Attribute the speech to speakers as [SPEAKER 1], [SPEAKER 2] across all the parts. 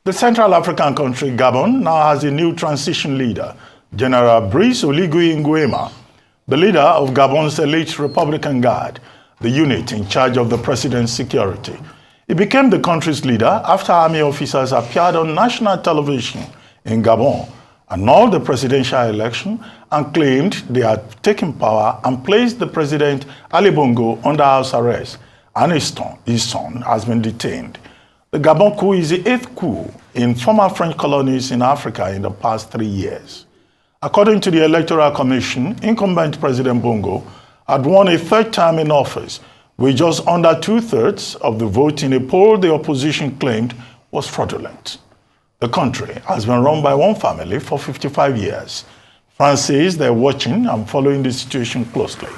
[SPEAKER 1] The Central African country, Gabon, now has a new transition leader, General Brice Oligui Nguema, the leader of Gabon's elite Republican Guard, the unit in charge of the president's security. He became the country's leader after army officers appeared on national television in Gabon, annulled the presidential election, and claimed they had taken power and placed the president Ali Bongo under house arrest, and his son has been detained. The Gabon coup is the 8th coup in former French colonies in Africa in the past 3 years. According to the Electoral Commission, incumbent President Bongo had won a third term in office with just under 2/3 of the vote in a poll the opposition claimed was fraudulent. The country has been run by one family for 55 years. France says they're watching and following the situation closely.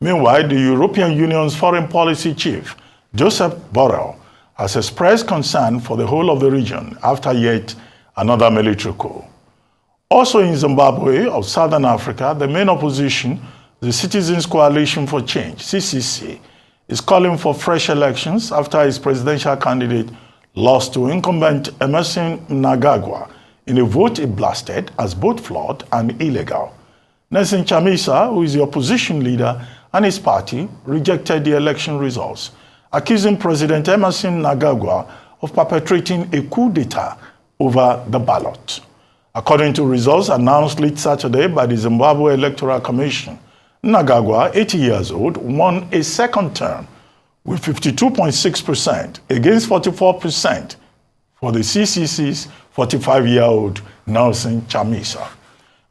[SPEAKER 1] Meanwhile, the European Union's foreign policy chief, Joseph Borrell, has expressed concern for the whole of the region after yet another military coup. Also in Zimbabwe of Southern Africa, the main opposition, the Citizens Coalition for Change, CCC, is calling for fresh elections after its presidential candidate lost to incumbent Emmerson Mnangagwa in a vote he blasted as both flawed and illegal. Nelson Chamisa, who is the opposition leader, and his party rejected the election results, accusing President Emmerson Mnangagwa of perpetrating a coup d'etat over the ballot. According to results announced late Saturday by the Zimbabwe Electoral Commission, Mnangagwa, 80 years old, won a second term with 52.6% against 44% for the CCC's 45-year-old Nelson Chamisa.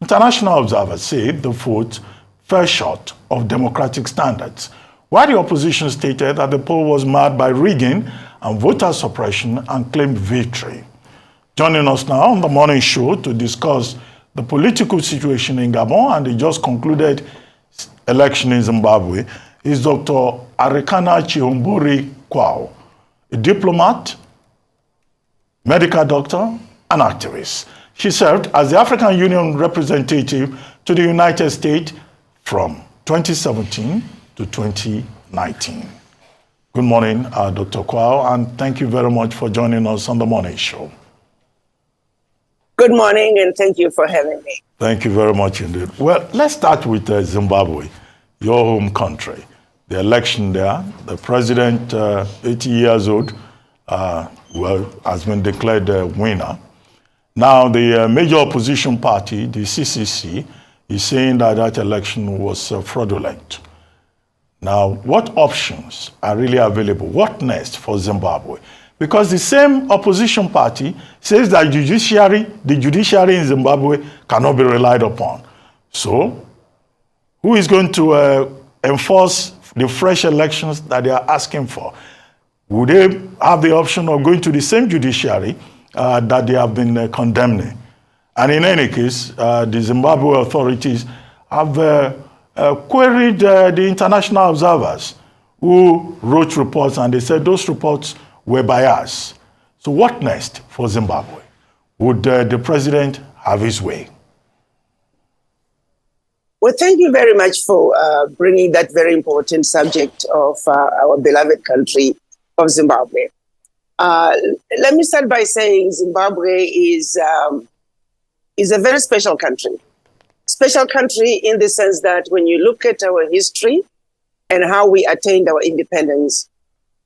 [SPEAKER 1] International observers say the vote fell short of democratic standards, while the opposition stated that the poll was marred by rigging and voter suppression and claimed victory. Joining us now on the morning show to discuss the political situation in Gabon and the just concluded election in Zimbabwe is Dr. Arekana Chihombori Kwao, a diplomat, medical doctor, and activist. She served as the African Union representative to the United States from 2017 to 2019. Good morning, Dr. Kwao, and thank you very much for joining us on the morning show.
[SPEAKER 2] Good morning, and thank you for having me.
[SPEAKER 1] Thank you very much indeed. Well, let's start with Zimbabwe, your home country. The election there, the president, 80 years old, has been declared the winner. Now, the major opposition party, the CCC, is saying that that election was fraudulent. Now, what options are really available? What next for Zimbabwe? Because the same opposition party says that the judiciary in Zimbabwe cannot be relied upon. So, who is going to enforce the fresh elections that they are asking for? Would they have the option of going to the same judiciary that they have been condemning? And in any case, the Zimbabwe authorities have queried the international observers who wrote reports, and they said those reports were biased. So what next for Zimbabwe? Would the president have his way?
[SPEAKER 2] Well, thank you very much for bringing that very important subject of our beloved country of Zimbabwe. Let me start by saying Zimbabwe is a very special country. Special country in the sense that when you look at our history and how we attained our independence,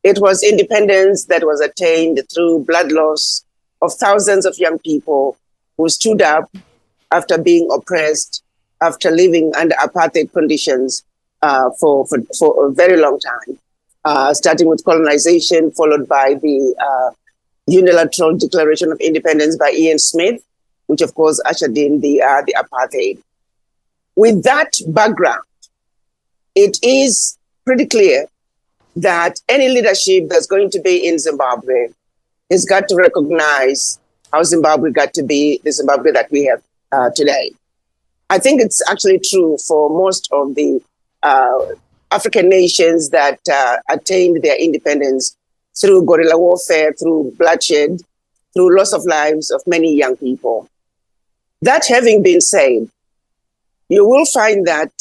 [SPEAKER 2] it was independence that was attained through blood loss of thousands of young people who stood up after being oppressed, after living under apartheid conditions for a very long time, starting with colonization, followed by the unilateral declaration of independence by Ian Smith, which of course ushered in the apartheid. With that background, it is pretty clear that any leadership that's going to be in Zimbabwe has got to recognize how Zimbabwe got to be the Zimbabwe that we have today. I think it's actually true for most of the African nations that attained their independence through guerrilla warfare, through bloodshed, through loss of lives of many young people. That having been said, you will find that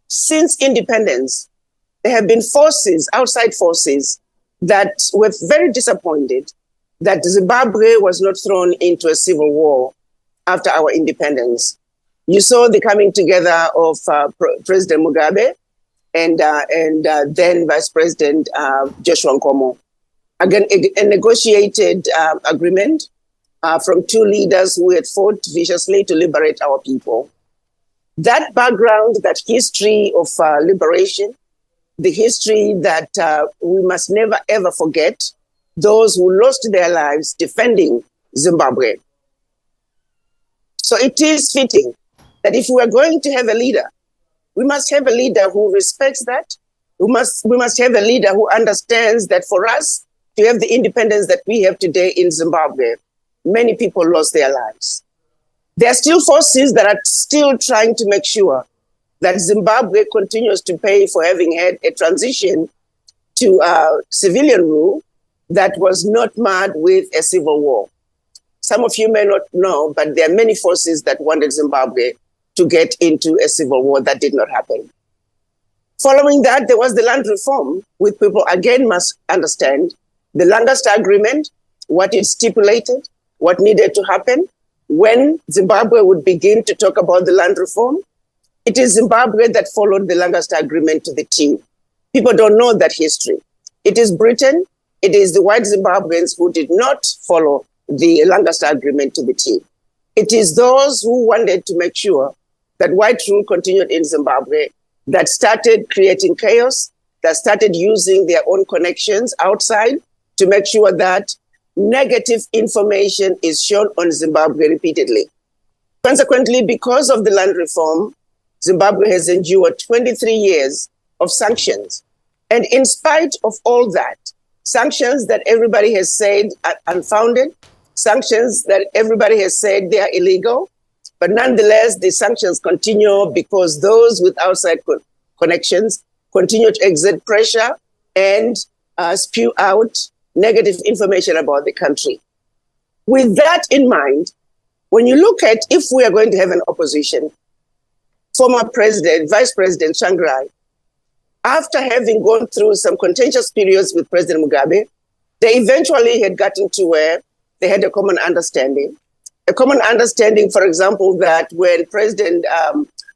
[SPEAKER 2] since independence, there have been forces, outside forces, that were very disappointed that Zimbabwe was not thrown into a civil war after our independence. You saw the coming together of President Mugabe and then Vice President Joshua Nkomo. Again, a negotiated agreement from two leaders who had fought viciously to liberate our people. That background, that history of liberation, the history that we must never ever forget, those who lost their lives defending Zimbabwe. So it is fitting that if we are going to have a leader, we must have a leader who respects that. We must have a leader who understands that for us to have the independence that we have today in Zimbabwe, many people lost their lives. There are still forces that are still trying to make sure that Zimbabwe continues to pay for having had a transition to civilian rule that was not marred with a civil war. Some of you may not know, but there are many forces that wanted Zimbabwe to get into a civil war. That did not happen. Following that, there was the land reform, which people again must understand. The Lancaster Agreement, what it stipulated, what needed to happen, when Zimbabwe would begin to talk about the land reform. It is Zimbabwe that followed the Lancaster Agreement to the T. People don't know that history. It is Britain, it is the white Zimbabweans who did not follow the Lancaster Agreement to the T. It is those who wanted to make sure that white rule continued in Zimbabwe that started creating chaos, that started using their own connections outside to make sure that negative information is shown on Zimbabwe repeatedly. Consequently, because of the land reform, Zimbabwe has endured 23 years of sanctions. And in spite of all that, sanctions that everybody has said are unfounded, sanctions that everybody has said they are illegal, but nonetheless, the sanctions continue because those with outside connections continue to exert pressure and spew out negative information about the country. With that in mind, when you look at if we are going to have an opposition, former president, Vice President Tsvangirai, after having gone through some contentious periods with President Mugabe, they eventually had gotten to where they had a common understanding. A common understanding, for example, that when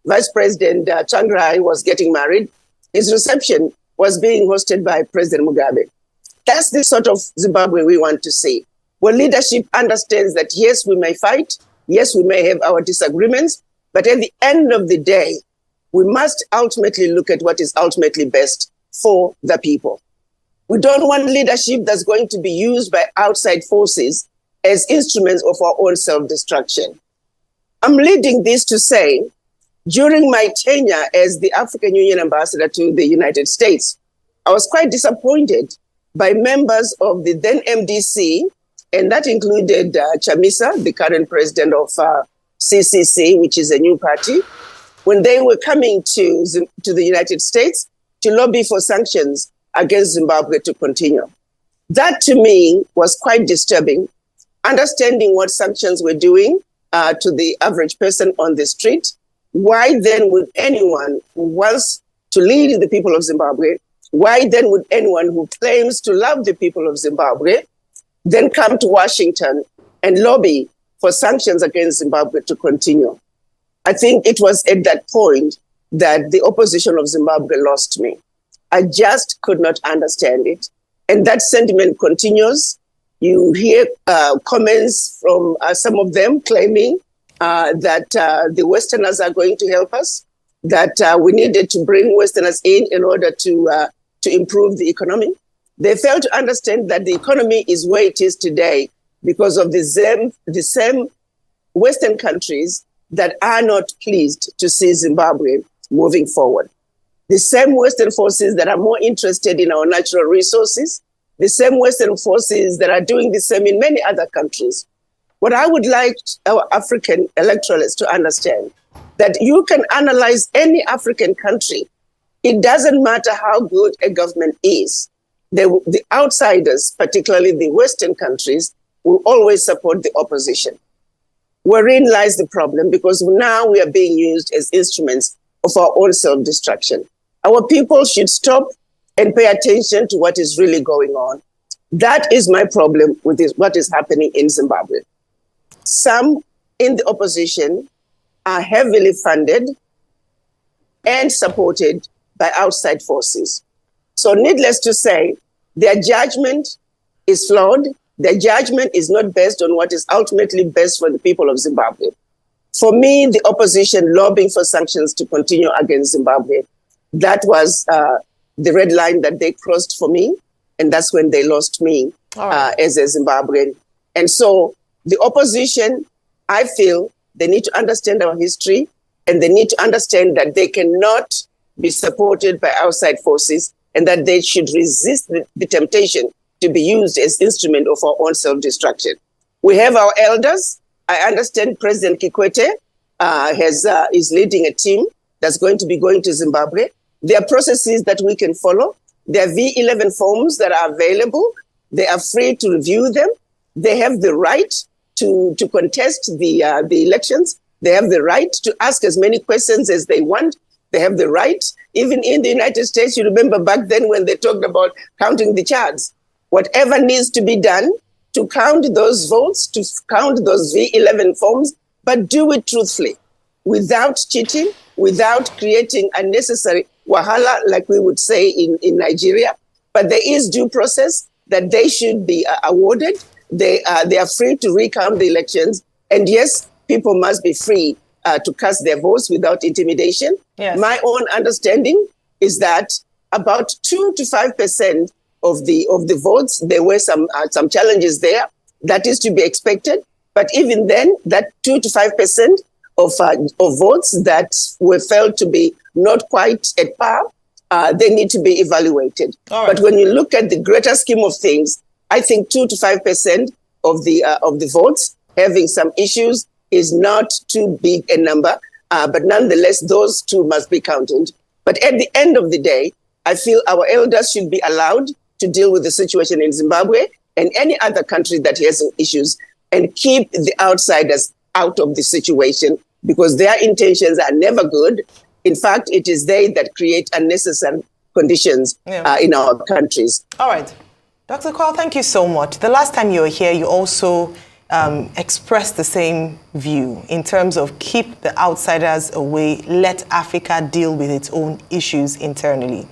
[SPEAKER 2] Vice President Tsvangirai was getting married, his reception was being hosted by President Mugabe. That's the sort of Zimbabwe we want to see, where leadership understands that, yes, we may fight, yes, we may have our disagreements, but at the end of the day, we must ultimately look at what is ultimately best for the people. We don't want leadership that's going to be used by outside forces as instruments of our own self-destruction. I'm leading this to say, during my tenure as the African Union ambassador to the United States, I was quite disappointed by members of the then MDC, and that included Chamisa, the current president of CCC, which is a new party, when they were coming to the United States to lobby for sanctions against Zimbabwe to continue. That to me was quite disturbing, understanding what sanctions were doing to the average person on the street. Why then would anyone who wants to lead the people of Zimbabwe, why then would anyone who claims to love the people of Zimbabwe then come to Washington and lobby for sanctions against Zimbabwe to continue? I think it was at that point that the opposition of Zimbabwe lost me. I just could not understand it. And that sentiment continues. You hear comments from some of them claiming that the Westerners are going to help us, that we needed to bring Westerners in order to improve the economy. They fail to understand that the economy is where it is today because of the same Western countries that are not pleased to see Zimbabwe moving forward. The same Western forces that are more interested in our natural resources, the same Western forces that are doing the same in many other countries. What I would like our African electorates to understand, that you can analyze any African country. It doesn't matter how good a government is. The outsiders, particularly the Western countries, will always support the opposition. Wherein lies the problem, because now we are being used as instruments of our own self-destruction. Our people should stop and pay attention to what is really going on. That is my problem with this, what is happening in Zimbabwe. Some in the opposition are heavily funded and supported by outside forces. So needless to say, their judgment is flawed. Their judgment is not based on what is ultimately best for the people of Zimbabwe. For me, the opposition lobbying for sanctions to continue against Zimbabwe, that was the red line that they crossed for me. And that's when they lost me as a Zimbabwean. And so the opposition, I feel they need to understand our history, and they need to understand that they cannot be supported by outside forces, and that they should resist the temptation to be used as instrument of our own self-destruction. We have our elders. I understand President Kikwete is leading a team that's going to be going to Zimbabwe. There are processes that we can follow. There are V11 forms that are available. They are free to review them. They have the right to contest the elections. They have the right to ask as many questions as they want. They have the right, even in the United States, you remember back then when they talked about counting the charts. Whatever needs to be done to count those votes, to count those V11 forms, but do it truthfully, without cheating, without creating unnecessary wahala, like we would say in Nigeria. But there is due process that they should be awarded. They are free to recount the elections. And yes, people must be free to cast their votes without intimidation.
[SPEAKER 3] Yes.
[SPEAKER 2] My own understanding is that about 2 to 5% of the votes, there were some challenges there. That is to be expected. But even then, that 2 to 5% of votes that were felt to be not quite at par, they need to be evaluated.
[SPEAKER 3] All right.
[SPEAKER 2] But when you look at the greater scheme of things, I think 2 to 5% of the votes having some issues is not too big a number. But nonetheless, those two must be counted. But at the end of the day, I feel our elders should be allowed to deal with the situation in Zimbabwe and any other country that has issues, and keep the outsiders out of the situation, because their intentions are never good. In fact, it is they that create unnecessary conditions in our countries.
[SPEAKER 3] All right. Dr. Kwao, thank you so much. The last time you were here, you also expressed the same view in terms of keep the outsiders away, let Africa deal with its own issues internally.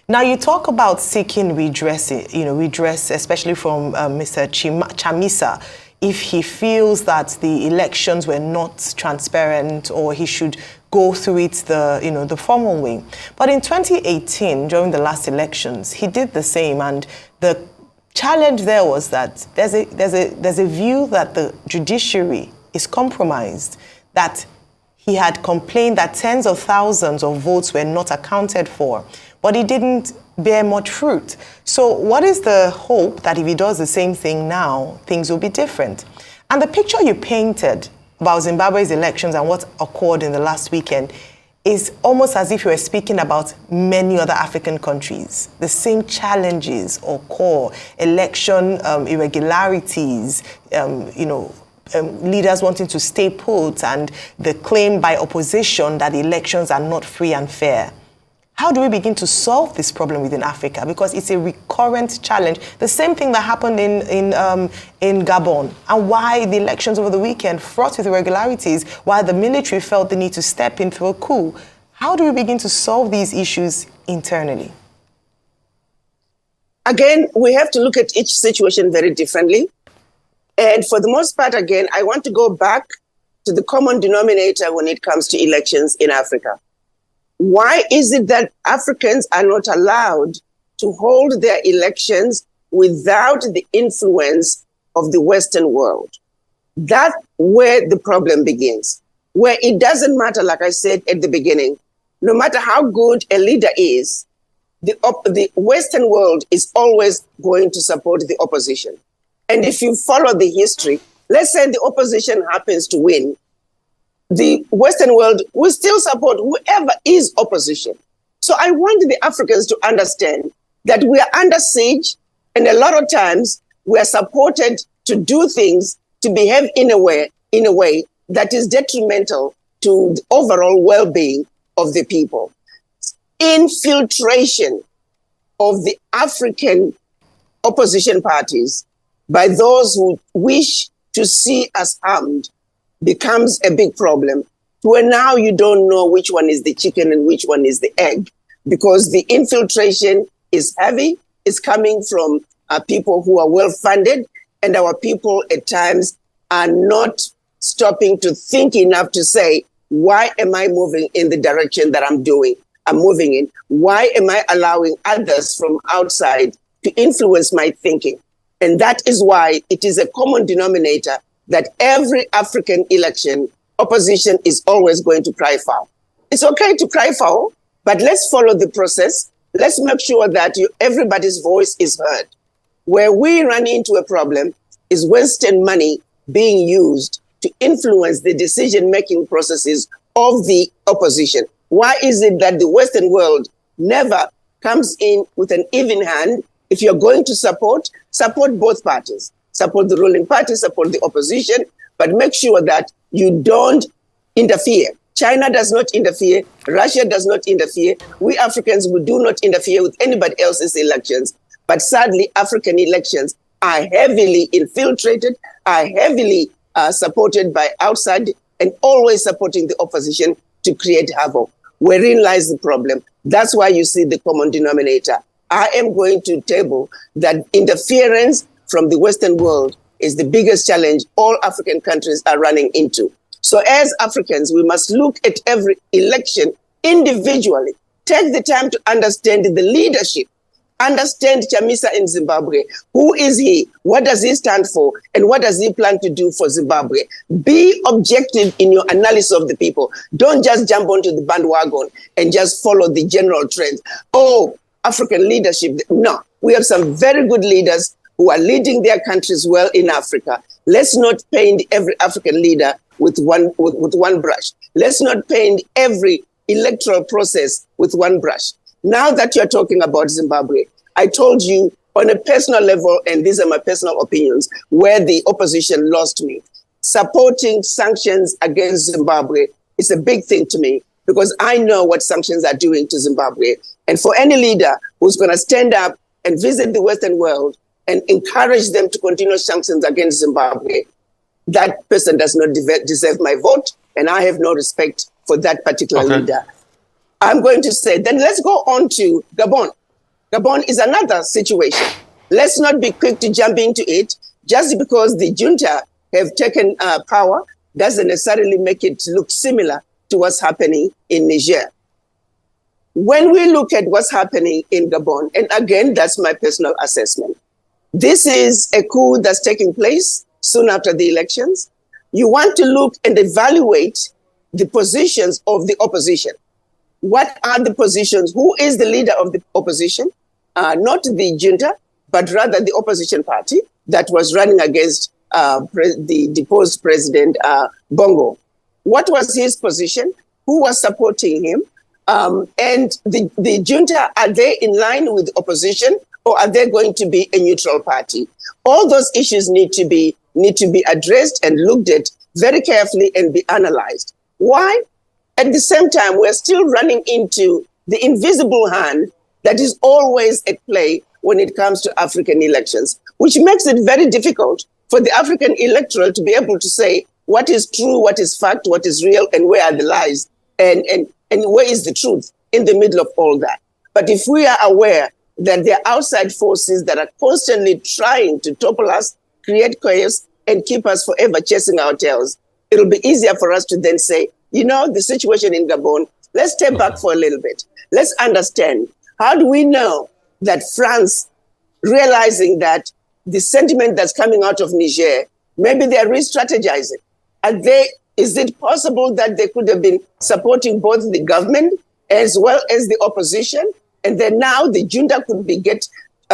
[SPEAKER 3] Now, you talk about seeking redress, especially from Mr. Chamisa, if he feels that the elections were not transparent, or he should go through it the formal way. But in 2018, during the last elections, he did the same, and the challenge there was that there's a view that the judiciary is compromised, that he had complained that tens of thousands of votes were not accounted for, but it didn't bear much fruit. So what is the hope that if he does the same thing now, things will be different? And the picture you painted about Zimbabwe's elections and what occurred in the last weekend is almost as if you were speaking about many other African countries. The same challenges occur, election irregularities, leaders wanting to stay put, and the claim by opposition that elections are not free and fair. How do we begin to solve this problem within Africa? Because it's a recurrent challenge. The same thing that happened in Gabon, and why the elections over the weekend fraught with irregularities, why the military felt the need to step in through a coup. How do we begin to solve these issues internally?
[SPEAKER 2] Again, we have to look at each situation very differently. And for the most part, again, I want to go back to the common denominator when it comes to elections in Africa. Why is it that Africans are not allowed to hold their elections without the influence of the Western world? That's where the problem begins, where it doesn't matter, like I said at the beginning, no matter how good a leader is, the Western world is always going to support the opposition. And if you follow the history, let's say the opposition happens to win, the Western world will still support whoever is opposition. So I want the Africans to understand that we are under siege, and a lot of times we are supported to do things, to behave in a way that is detrimental to the overall well-being of the people. Infiltration of the African opposition parties, by those who wish to see us harmed, becomes a big problem, where now you don't know which one is the chicken and which one is the egg, because the infiltration is heavy. It's coming from people who are well-funded, and our people at times are not stopping to think enough to say, why am I moving in the direction that I'm moving in? Why am I allowing others from outside to influence my thinking? And that is why it is a common denominator that every African election, opposition is always going to cry foul. It's okay to cry foul, but let's follow the process. Let's make sure that everybody's voice is heard. Where we run into a problem is Western money being used to influence the decision-making processes of the opposition. Why is it that the Western world never comes in with an even hand? If you're going to support both parties. Support the ruling party, support the opposition, but make sure that you don't interfere. China does not interfere. Russia does not interfere. We Africans, we do not interfere with anybody else's elections. But sadly, African elections are heavily infiltrated, are heavily supported by outside, and always supporting the opposition to create havoc. Wherein lies the problem. That's why you see the common denominator. I am going to table that interference from the Western world is the biggest challenge all African countries are running into. So as Africans, we must look at every election individually. Take the time to understand the leadership. Understand Chamisa in Zimbabwe. Who is he? What does he stand for? And what does he plan to do for Zimbabwe? Be objective in your analysis of the people. Don't just jump onto the bandwagon and just follow the general trends. Oh, African leadership. No, we have some very good leaders who are leading their countries well in Africa. Let's not paint every African leader with one brush. Let's not paint every electoral process with one brush. Now that you're talking about Zimbabwe, I told you on a personal level, and these are my personal opinions, where the opposition lost me. Supporting sanctions against Zimbabwe is a big thing to me, because I know what sanctions are doing to Zimbabwe. And for any leader who's going to stand up and visit the Western world and encourage them to continue sanctions against Zimbabwe, that person does not deserve my vote, and I have no respect for that particular leader. I'm going to say, then let's go on to Gabon. Gabon is another situation. Let's not be quick to jump into it. Just because the junta have taken power doesn't necessarily make it look similar to what's happening in Niger. When we look at what's happening in Gabon, and again, that's my personal assessment, this is a coup that's taking place soon after the elections. You want to look and evaluate the positions of the opposition. What are the positions? Who is the leader of the opposition? Not the junta, but rather the opposition party that was running against the deposed president, Bongo. What was his position? Who was supporting him? And the junta, are they in line with the opposition, or are they going to be a neutral party? All those issues need to be addressed and looked at very carefully and be analyzed. Why? At the same time, we're still running into the invisible hand that is always at play when it comes to African elections, which makes it very difficult for the African electorate to be able to say what is true, what is fact, what is real, and where are the lies, and where is the truth in the middle of all that. But if we are aware that there are outside forces that are constantly trying to topple us, create chaos, and keep us forever chasing our tails, it'll be easier for us to then say, you know, the situation in Gabon, let's step back for a little bit. Let's understand, how do we know that France, realizing that the sentiment that's coming out of Niger, maybe they're re-strategizing. Is it possible that they could have been supporting both the government as well as the opposition? And then now the junta could get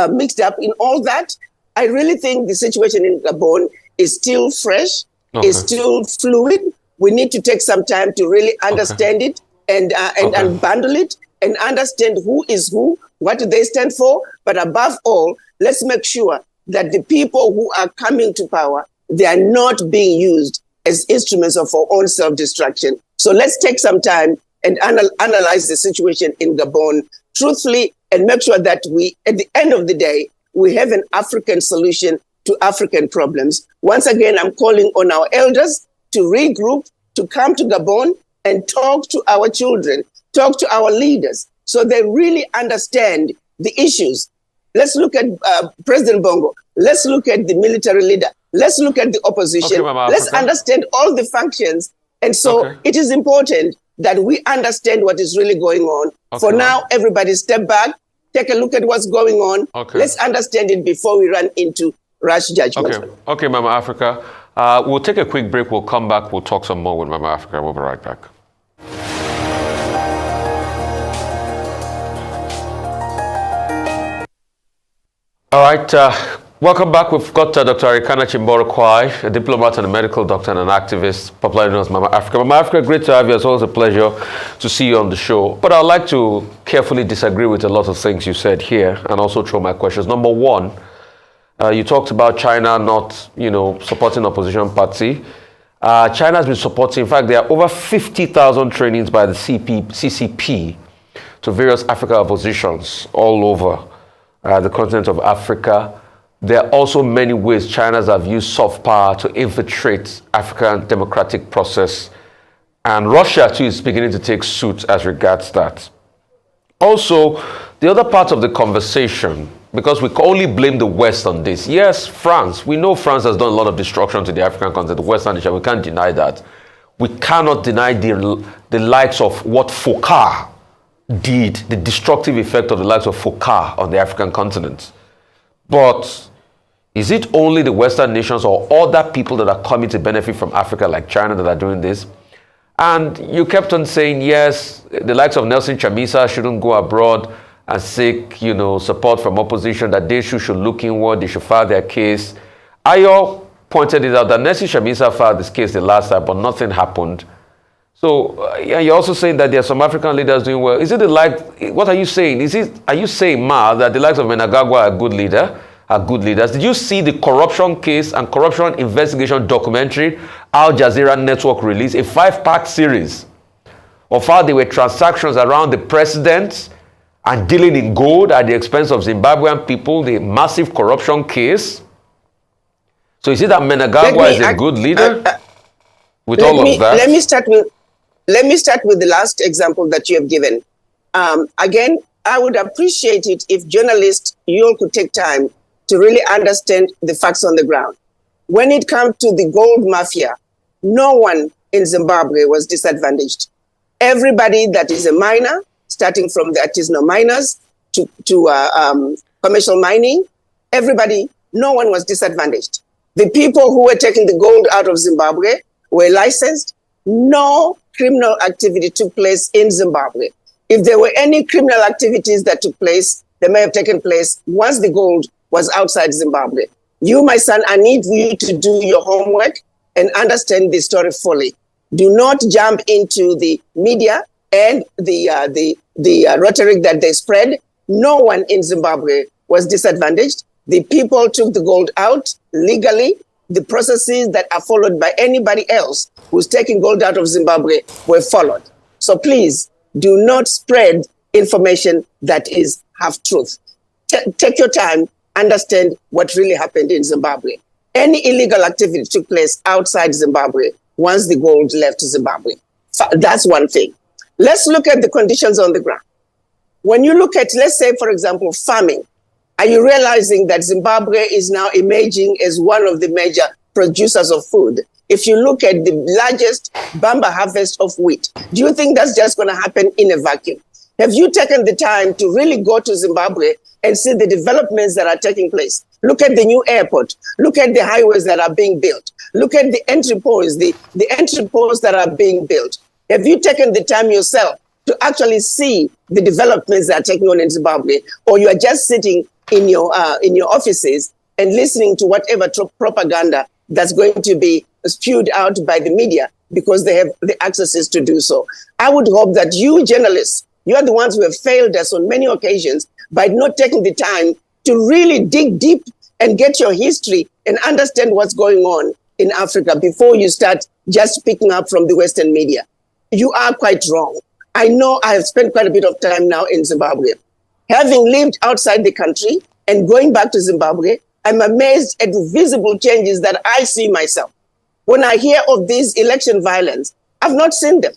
[SPEAKER 2] mixed up in all that? I really think the situation in Gabon is still fresh, is still fluid. We need to take some time to really understand it and unbundle it and understand who is who, what do they stand for. But above all, let's make sure that the people who are coming to power, they are not being used as instruments of our own self-destruction. So let's take some time and analyze the situation in Gabon truthfully and make sure that we, at the end of the day, we have an African solution to African problems. Once again, I'm calling on our elders to regroup, to come to Gabon and talk to our children, talk to our leaders, so they really understand the issues. Let's look at President Bongo. Let's look at the military leader. Let's look at the opposition.
[SPEAKER 4] Okay,
[SPEAKER 2] let's understand all the functions. And so it is important that we understand what is really going on. For now, everybody step back, take a look at what's going on. Let's understand it before we run into rash judgment.
[SPEAKER 4] Okay, Mama Africa. We'll take a quick break. We'll come back. We'll talk some more with Mama Africa. We'll be right back. All right, welcome back. We've got Dr. Arikana Chimboro-Kwai, a diplomat and a medical doctor and an activist, popularly known as Mama Africa. Mama Africa, great to have you. It's always a pleasure to see you on the show. But I'd like to carefully disagree with a lot of things you said here and also throw my questions. Number one, you talked about China not, supporting opposition party. China has been supporting, in fact, there are over 50,000 trainings by the CCP to various African oppositions all over the continent of Africa. There are also many ways China's have used soft power to infiltrate African democratic process. And Russia, too, is beginning to take suit as regards that. Also, the other part of the conversation, because we can only blame the West on this. Yes, France. We know France has done a lot of destruction to the African continent, the Western nation. We can't deny that. We cannot deny the likes of what Foucault did, the destructive effect of the likes of Foucault on the African continent. But is it only the Western nations or other people that are coming to benefit from Africa like China that are doing this? And you kept on saying, yes, the likes of Nelson Chamisa shouldn't go abroad and seek, support from opposition, that they should look inward, they should file their case. Ayo pointed it out that Nelson Chamisa filed this case the last time, but nothing happened. So you're also saying that there are some African leaders doing well. Is it what are you saying? Are you saying, that the likes of Menagagwa are good leaders? Did you see the corruption case and corruption investigation documentary Al Jazeera Network released, a 5-part series of how there were transactions around the president and dealing in gold at the expense of Zimbabwean people, the massive corruption case? So is it that Menagagwa is a good leader with all of that?
[SPEAKER 2] Let me start with the last example that you have given. Again, I would appreciate it if journalists, you all could take time to really understand the facts on the ground. When it comes to the gold mafia, no one in Zimbabwe was disadvantaged. Everybody that is a miner, starting from the artisanal miners to commercial mining, no one was disadvantaged. The people who were taking the gold out of Zimbabwe were licensed. No criminal activity took place in Zimbabwe. If there were any criminal activities that took place, they may have taken place once the gold was outside Zimbabwe. You, my son, I need you to do your homework and understand the story fully. Do not jump into the media and the rhetoric that they spread. No one in Zimbabwe was disadvantaged. The people took the gold out legally. The processes that are followed by anybody else who's taking gold out of Zimbabwe were followed. So please do not spread information that is half truth. Take your time, understand what really happened in Zimbabwe. Any illegal activity took place outside Zimbabwe once the gold left Zimbabwe. That's one thing. Let's look at the conditions on the ground. When you look at, let's say, for example, farming, are you realizing that Zimbabwe is now emerging as one of the major producers of food? If you look at the largest Bamba harvest of wheat, do you think that's just going to happen in a vacuum? Have you taken the time to really go to Zimbabwe and see the developments that are taking place? Look at the new airport. Look at the highways that are being built. Look at the entrepôts, the entrepôts that are being built. Have you taken the time yourself to actually see the developments that are taking on in Zimbabwe? Or you are just sitting in your offices and listening to whatever propaganda that's going to be spewed out by the media because they have the accesses to do so? I would hope that you journalists, you are the ones who have failed us on many occasions by not taking the time to really dig deep and get your history and understand what's going on in Africa before you start just picking up from the Western media. You are quite wrong. I know I have spent quite a bit of time now in Zimbabwe. Having lived outside the country, and going back to Zimbabwe, I'm amazed at the visible changes that I see myself. When I hear of these election violence, I've not seen them.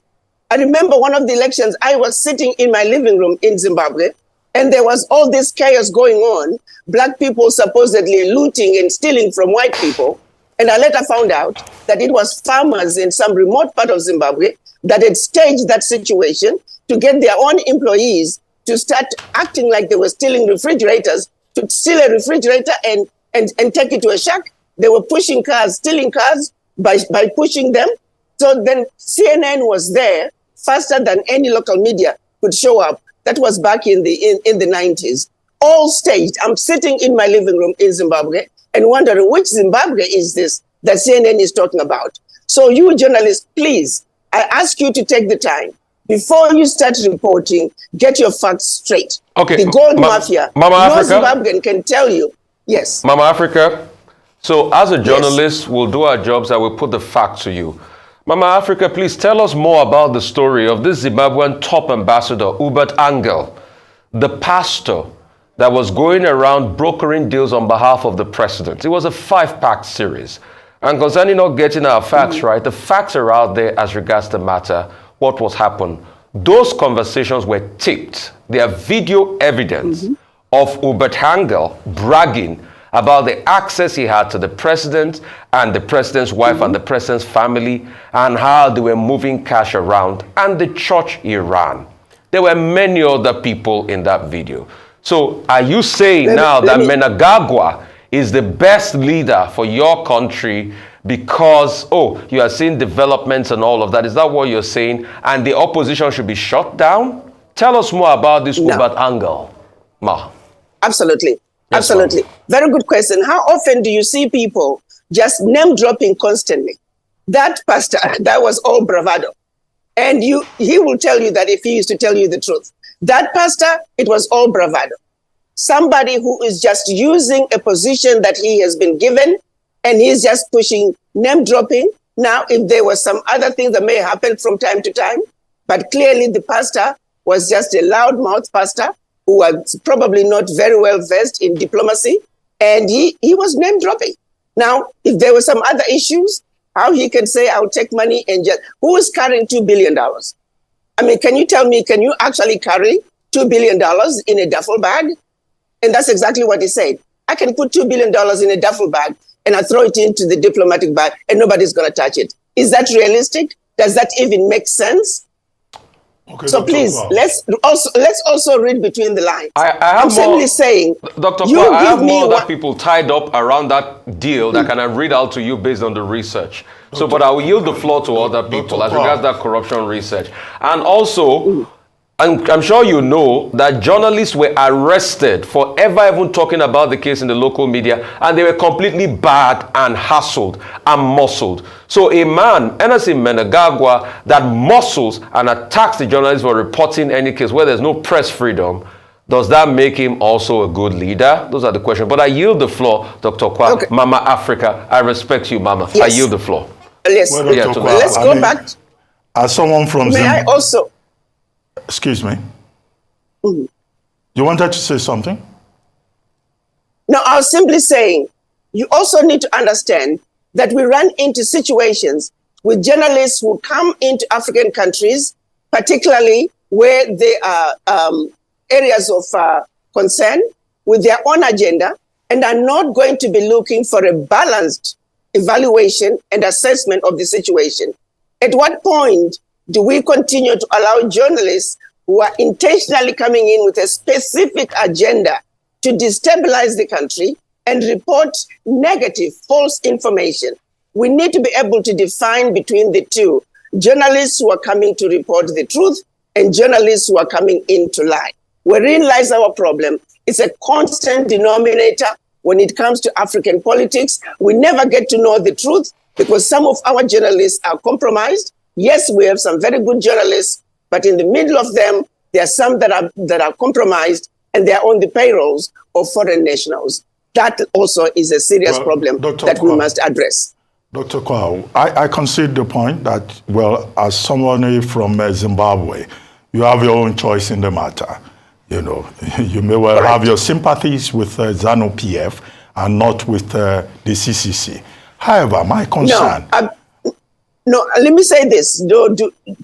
[SPEAKER 2] I remember one of the elections, I was sitting in my living room in Zimbabwe, and there was all this chaos going on, black people supposedly looting and stealing from white people. And I later found out that it was farmers in some remote part of Zimbabwe that had staged that situation to get their own employees to start acting like they were stealing refrigerators, to steal a refrigerator and take it to a shack. They were pushing cars, stealing cars by pushing them. So then CNN was there faster than any local media could show up. That was back in the 90s. All staged. I'm sitting in my living room in Zimbabwe and wondering which Zimbabwe is this that CNN is talking about. So you journalists, please, I ask you to take the time. Before you start reporting, get your facts straight.
[SPEAKER 4] Okay.
[SPEAKER 2] The gold mafia,
[SPEAKER 4] Mama
[SPEAKER 2] no
[SPEAKER 4] Africa,
[SPEAKER 2] Zimbabwean can tell you. Yes.
[SPEAKER 4] Mama Africa, so as a journalist, yes, we'll do our jobs and we'll put the facts to you. Mama Africa, please tell us more about the story of this Zimbabwean top ambassador, Hubert Angel, the pastor that was going around brokering deals on behalf of the president. It was a 5-pack series. And concerning not getting our facts right, the facts are out there as regards the matter, what was happened. Those conversations were taped. There are video evidence of Hubert Angel bragging about the access he had to the president and the president's wife and the president's family, and how they were moving cash around, and the church he ran. There were many other people in that video. So are you saying now that Mnangagwa is the best leader for your country because, you are seeing developments and all of that? Is that what you're saying? And the opposition should be shut down? Tell us more about this Hubert Angel, Ma.
[SPEAKER 2] Absolutely.
[SPEAKER 4] Yes,
[SPEAKER 2] absolutely. Very good question. How often do you see people just name dropping constantly? That pastor, that was all bravado. And he will tell you that if he used to tell you the truth. That pastor, it was all bravado. Somebody who is just using a position that he has been given, and he's just pushing name dropping. Now, if there were some other things that may happen from time to time, but clearly the pastor was just a loudmouth pastor who was probably not very well versed in diplomacy, and he was name dropping. Now, if there were some other issues, how he can say, I'll take money and just, who is carrying $2 billion? I mean, can you tell me, can you actually carry $2 billion in a duffel bag? And that's exactly what he said. I can put $2 billion in a duffel bag and I throw it into the diplomatic bag and nobody's going to touch it. Is that realistic? Does that even make sense?
[SPEAKER 1] Okay,
[SPEAKER 2] so
[SPEAKER 1] Dr.
[SPEAKER 2] please,
[SPEAKER 1] Kwao.
[SPEAKER 2] let's also read between the lines.
[SPEAKER 4] I'm
[SPEAKER 2] simply saying,
[SPEAKER 4] Dr. Kwao, I have more other people tied up around that deal that can I read out to you based on the research. So, but I will yield the floor to other people as regards that corruption research. And also, I'm sure you know that journalists were arrested for ever even talking about the case in the local media, and they were completely barred and hassled and muscled. So a man, Emerson Mnangagwa, that muscles and attacks the journalists for reporting any case where there's no press freedom, does that make him also a good leader? Those are the questions. But I yield the floor, Dr. Kwao. Okay. Mama Africa, I respect you, Mama. Yes. I yield the floor.
[SPEAKER 2] Yes.
[SPEAKER 1] Well,
[SPEAKER 2] yeah, let's go back.
[SPEAKER 1] As someone from
[SPEAKER 2] May I also...
[SPEAKER 1] Excuse me. You wanted to say something?
[SPEAKER 2] No, I was simply saying, you also need to understand that we run into situations with journalists who come into African countries, particularly where there are areas of concern with their own agenda, and are not going to be looking for a balanced evaluation and assessment of the situation. At what point do we continue to allow journalists who are intentionally coming in with a specific agenda to destabilize the country and report negative, false information? We need to be able to define between the two. Journalists who are coming to report the truth and journalists who are coming in to lie. Wherein lies our problem. It's a constant denominator when it comes to African politics. We never get to know the truth because some of our journalists are compromised. Yes, we have some very good journalists, but in the middle of them, there are some that are compromised and they are on the payrolls of foreign nationals. That also is a serious problem that we must address.
[SPEAKER 1] Dr. Kwao, I concede the point that, well, as someone from Zimbabwe, you have your own choice in the matter. you know, you may well have your sympathies with ZANU-PF and not with the CCC. However, my concern...
[SPEAKER 2] No, let me say this.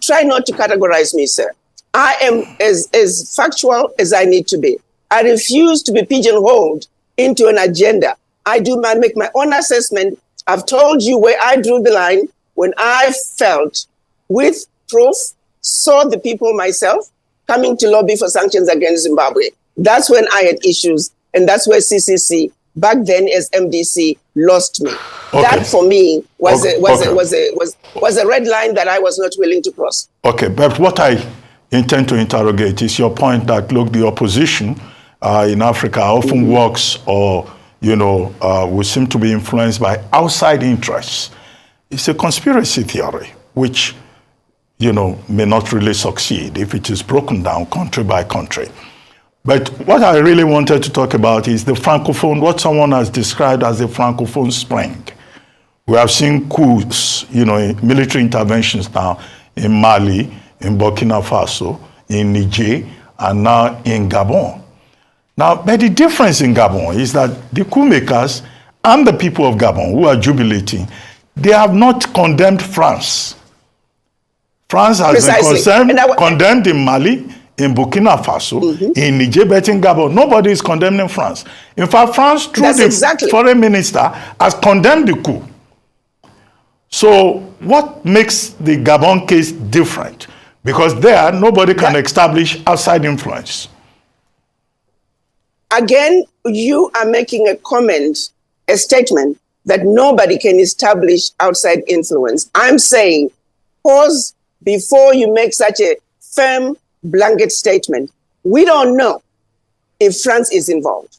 [SPEAKER 2] Try not to categorize me, sir. I am as factual as I need to be. I refuse to be pigeonholed into an agenda. I make my own assessment. I've told you where I drew the line when I felt, with proof, saw the people myself coming to lobby for sanctions against Zimbabwe. That's when I had issues, and that's where CCC, back then as MDC, lost me.
[SPEAKER 1] Okay.
[SPEAKER 2] That for me was a red line that I was not willing to cross.
[SPEAKER 1] Okay, but what I intend to interrogate is your point that, look, the opposition in Africa often works or, you know, will seem to be influenced by outside interests. It's a conspiracy theory, which, you know, may not really succeed if it is broken down country by country. But what I really wanted to talk about is the Francophone, what someone has described as the Francophone spring. We have seen coups, you know, military interventions now in Mali, in Burkina Faso, in Niger, and now in Gabon. Now, but the difference in Gabon is that the coup makers and the people of Gabon who are jubilating, they have not condemned France. France has been condemned in Mali, in Burkina Faso, in Niger, but in Gabon, nobody is condemning France. In fact, France, through the foreign minister, has condemned the coup. So what makes the Gabon case different? Because there, nobody can establish outside influence.
[SPEAKER 2] Again, you are making a comment, a statement that nobody can establish outside influence. I'm saying, pause before you make such a firm blanket statement. We don't know if France is involved.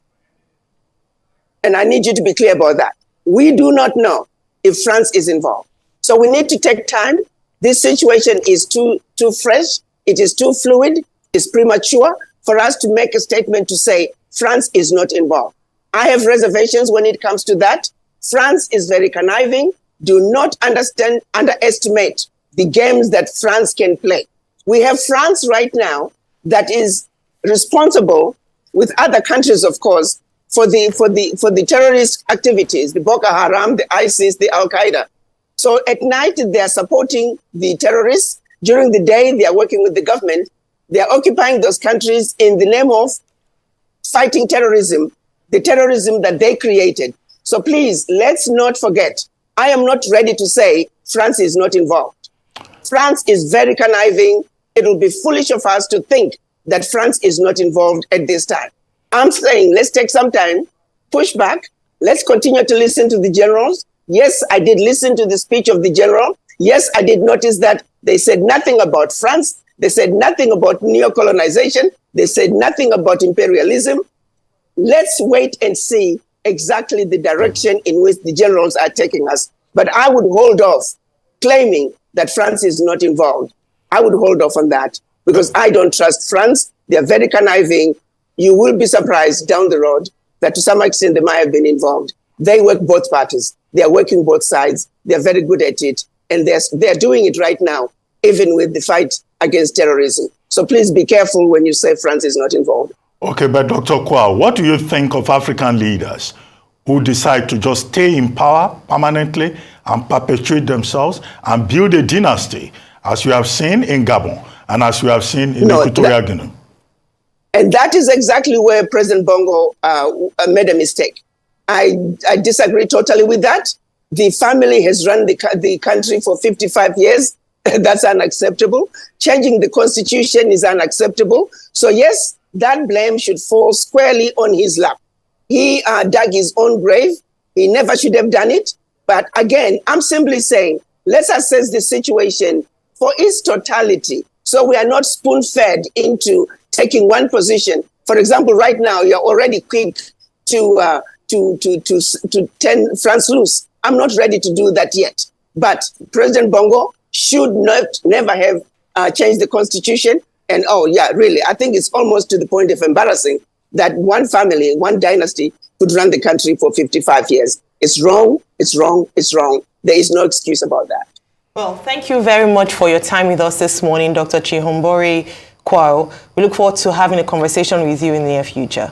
[SPEAKER 2] And I need you to be clear about that. We do not know if France is involved. So we need to take time. This situation is too fresh. It is too fluid. It's premature for us to make a statement to say France is not involved. I have reservations when it comes to that. France is very conniving. Do not underestimate the games that France can play. We have France right now that is responsible, with other countries, of course, for the terrorist activities, the Boko Haram, the ISIS, the Al Qaeda. So at night they are supporting the terrorists. During the day they are working with the government. They are occupying those countries in the name of fighting terrorism, the terrorism that they created. So please, let's not forget. I am not ready to say France is not involved. France is very conniving. It will be foolish of us to think that France is not involved at this time. I'm saying let's take some time, push back. Let's continue to listen to the generals. Yes, I did listen to the speech of the general. Yes, I did notice that they said nothing about France. They said nothing about neo-colonization. They said nothing about imperialism. Let's wait and see exactly the direction in which the generals are taking us. But I would hold off claiming that France is not involved. I would hold off on that because I don't trust France. They are very conniving. You will be surprised down the road that to some extent they might have been involved. They work both parties. They are working both sides. They are very good at it. And they're doing it right now, even with the fight against terrorism. So please be careful when you say France is not involved.
[SPEAKER 1] Okay, but Dr. Kwa, what do you think of African leaders who decide to just stay in power permanently and perpetuate themselves and build a dynasty, as you have seen in Gabon and as you have seen in Equatorial Guinea?
[SPEAKER 2] And that is exactly where President Bongo made a mistake. I disagree totally with that. The family has run the country for 55 years. That's unacceptable. Changing the constitution is unacceptable. So yes, that blame should fall squarely on his lap. He dug his own grave. He never should have done it. But again, I'm simply saying, let's assess the situation for its totality. So we are not spoon-fed into taking one position. For example, right now, you're already quick to turn France loose. I'm not ready to do that yet. But President Bongo should never have changed the constitution. And oh yeah, really, I think it's almost to the point of embarrassing that one family, one dynasty could run the country for 55 years. It's wrong, it's wrong, it's wrong. There is no excuse about that.
[SPEAKER 3] Well, thank you very much for your time with us this morning, Dr. Chihombori Kwao. We look forward to having a conversation with you in the near future.